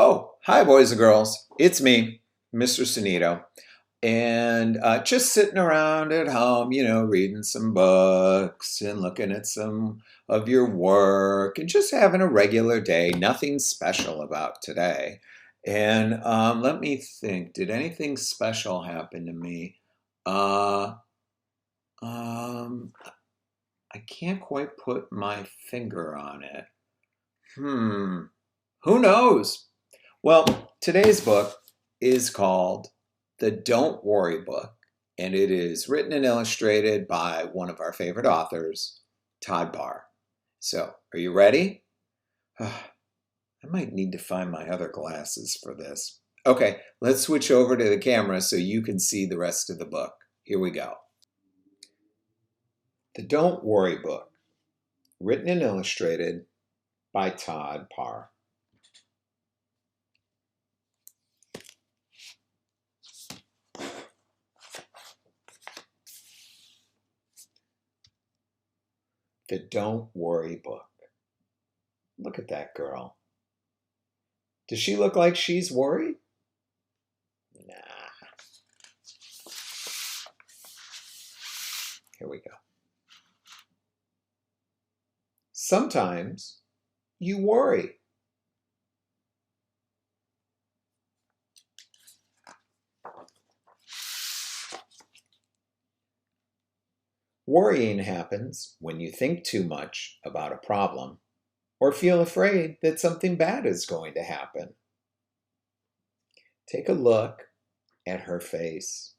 Oh, hi, boys and girls. It's me, Mr. Sunito, and just sitting around at home, reading some books and looking at some of your work and just having a regular day. Nothing special about today. And let me think, did anything special happen to me? Uh, um, I can't quite put my finger on it. Hmm, who knows? Well, today's book is called The Don't Worry Book, and it is written and illustrated by one of our favorite authors, Todd Barr. So, are you ready? I might need to find my other glasses for this. Okay, let's switch over to the camera so you can see the rest of the book. Here we go. The Don't Worry Book, written and illustrated by Todd Barr. The Don't Worry Book. Look at that girl. Does she look like she's worried? Nah. Here we go. Sometimes you worry. Worrying happens when you think too much about a problem or feel afraid that something bad is going to happen. Take a look at her face.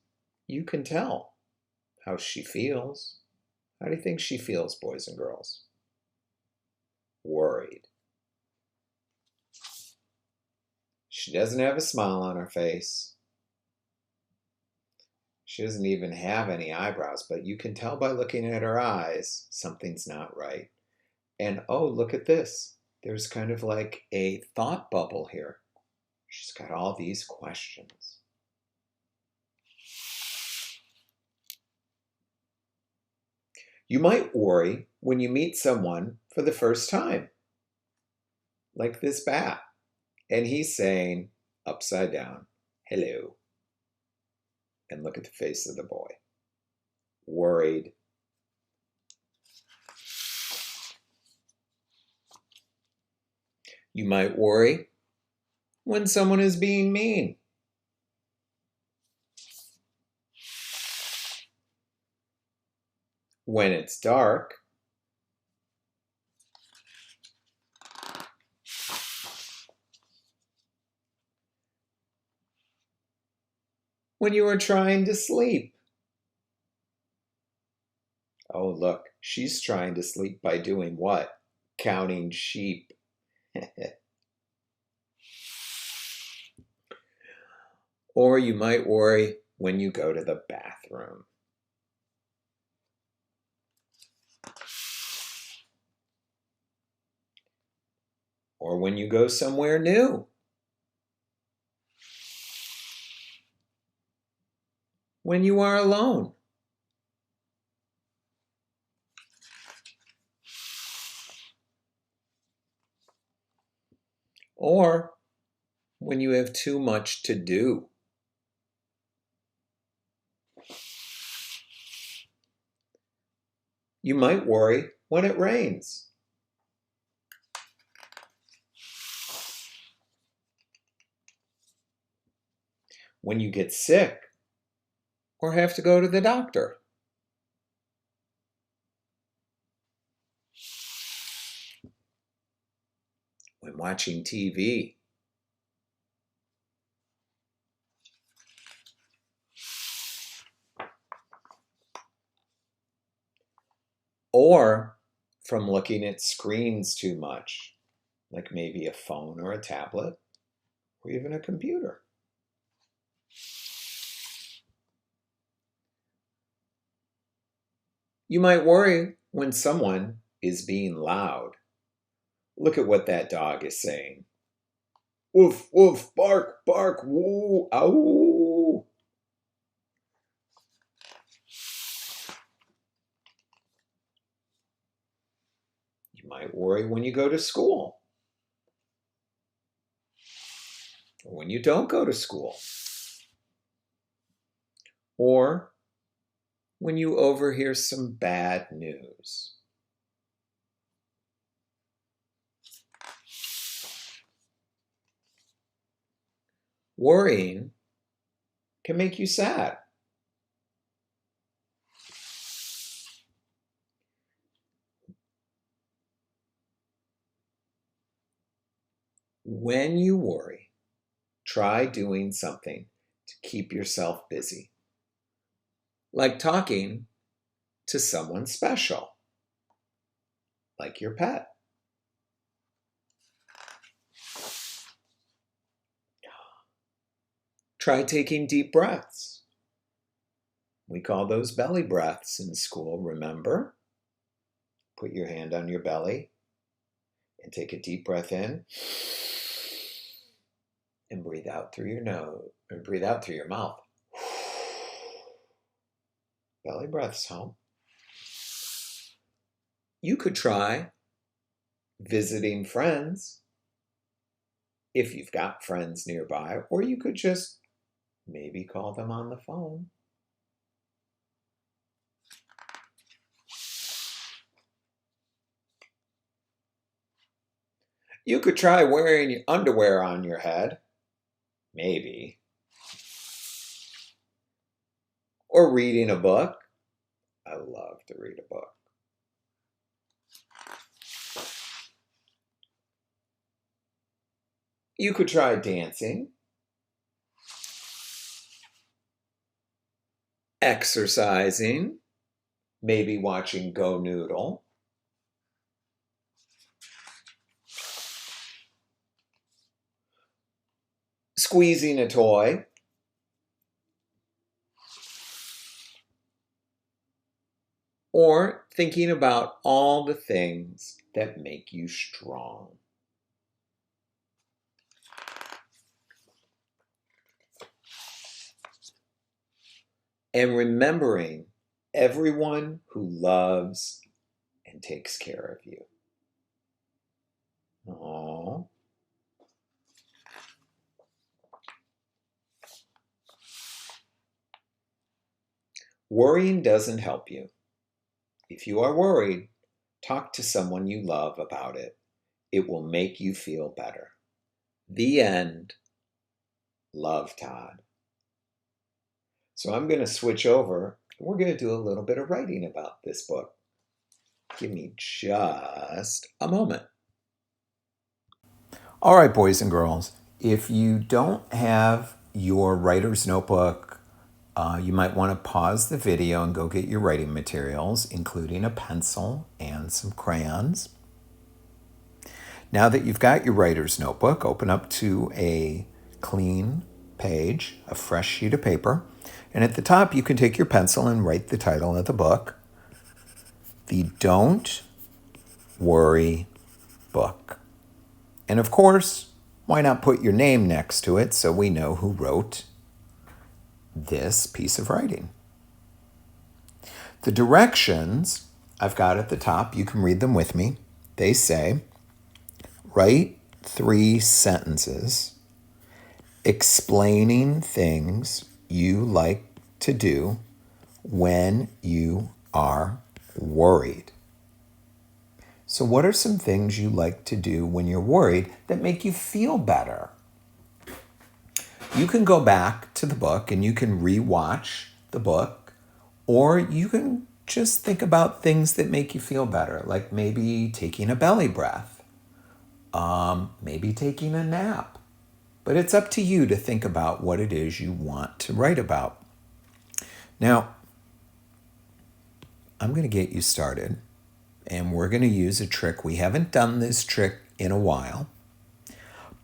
You can tell how she feels. How do you think she feels, boys and girls? Worried. She doesn't have a smile on her face. She doesn't even have any eyebrows, but you can tell by looking at her eyes something's not right. And oh, look at this. There's kind of like a thought bubble here. She's got all these questions. You might worry when you meet someone for the first time, like this bat, and he's saying, upside down, hello. And look at the face of the boy. Worried. You might worry when someone is being mean. When it's dark. When you are trying to sleep. Oh, look, she's trying to sleep by doing what? Counting sheep. Or you might worry when you go to the bathroom. Or when you go somewhere new. When you are alone. Or when you have too much to do. You might worry when it rains. When you get sick or have to go to the doctor. When watching TV. Or from looking at screens too much, like maybe a phone or a tablet, or even a computer. You might worry when someone is being loud. Look at what that dog is saying. Woof, woof, bark, bark, woo, ow. You might worry when you go to school. or when you don't go to school, or when you overhear some bad news. Worrying can make you sad. When you worry, try doing something to keep yourself busy, like talking to someone special, like your pet. Try taking deep breaths. We call those belly breaths in school, remember? Put your hand on your belly and take a deep breath in and breathe out through your nose, or breathe out through your mouth. Belly breaths help. You could try visiting friends if you've got friends nearby, or you could just maybe call them on the phone. You could try wearing underwear on your head, maybe, or reading a book. I love to read a book. You could try dancing, exercising, maybe watching Go Noodle, squeezing a toy, or thinking about all the things that make you strong. And remembering everyone who loves and takes care of you. Aww. Worrying doesn't help you. If you are worried, talk to someone you love about it. It will make you feel better. The end. Love, Todd. So I'm going to switch over. We're going to do a little bit of writing about this book. Give me just a moment. All right, boys and girls, if you don't have your writer's notebook, you might want to pause the video and go get your writing materials, including a pencil and some crayons. Now that you've got your writer's notebook, open up to a clean page, a fresh sheet of paper, and at the top you can take your pencil and write the title of the book, The Don't Worry Book. And of course, why not put your name next to it so we know who wrote this piece of writing? The directions I've got at the top, you can read them with me. They say, write 3 sentences explaining things you like to do when you are worried. So what are some things you like to do when you're worried that make you feel better? You can go back to the book and you can rewatch the book, or you can just think about things that make you feel better, like maybe taking a belly breath, maybe taking a nap. But it's up to you to think about what it is you want to write about. Now, I'm going to get you started, and we're going to use a trick. We haven't done this trick in a while,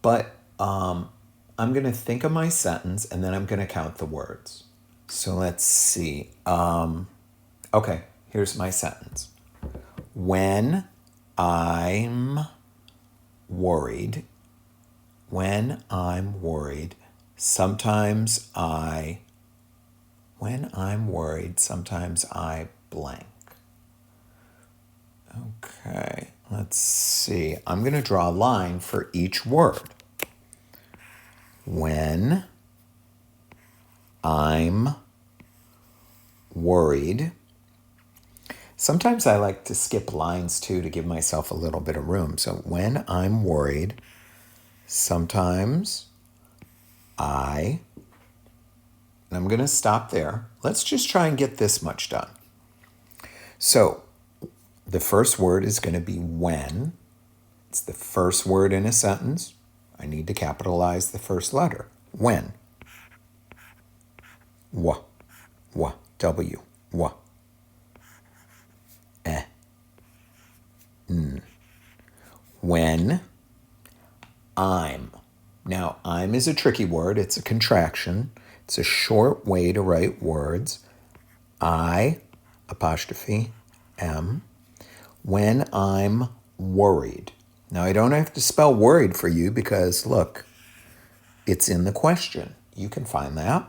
but I'm going to think of my sentence, and then I'm going to count the words. So let's see. Okay, here's my sentence. When I'm worried, sometimes I blank. Okay, let's see. I'm going to draw a line for each word. When I'm worried. Sometimes I like to skip lines too to give myself a little bit of room. So when I'm worried, sometimes and I'm going to stop there. Let's just try and get this much done. So the first word is going to be when. It's the first word in a sentence. I need to capitalize the first letter. When. W, W, W. When I'm. Now, I'm is a tricky word. It's a contraction. It's a short way to write words. I, apostrophe, am. When I'm worried. Now, I don't have to spell worried for you because, look, it's in the question. You can find that.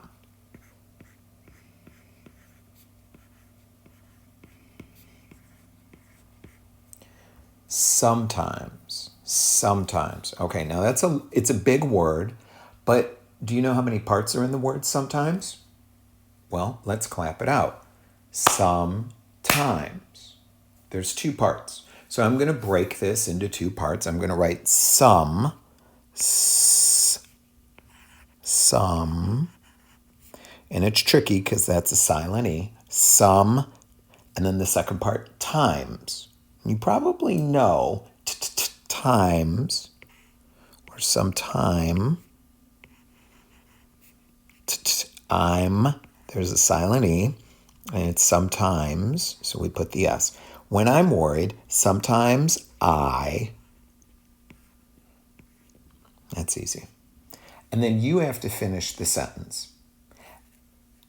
Sometimes. Okay, now it's a big word, but do you know how many parts are in the word sometimes? Well, let's clap it out. Sometimes. There's 2 parts. So I'm going to break this into 2 parts. I'm going to write some, and it's tricky because that's a silent E. Some, and then the second part, times. You probably know times, or sometime. I'm, there's a silent E, and it's sometimes, so we put the S. When I'm worried, sometimes that's easy. And then you have to finish the sentence.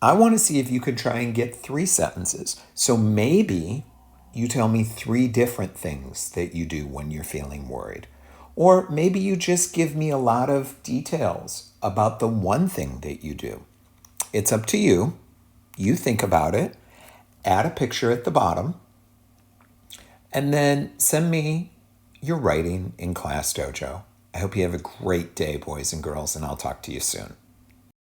I want to see if you could try and get 3 sentences. So maybe you tell me 3 different things that you do when you're feeling worried. Or maybe you just give me a lot of details about the one thing that you do. It's up to you. You think about it. Add a picture at the bottom. And then send me your writing in ClassDojo. I hope you have a great day, boys and girls, and I'll talk to you soon.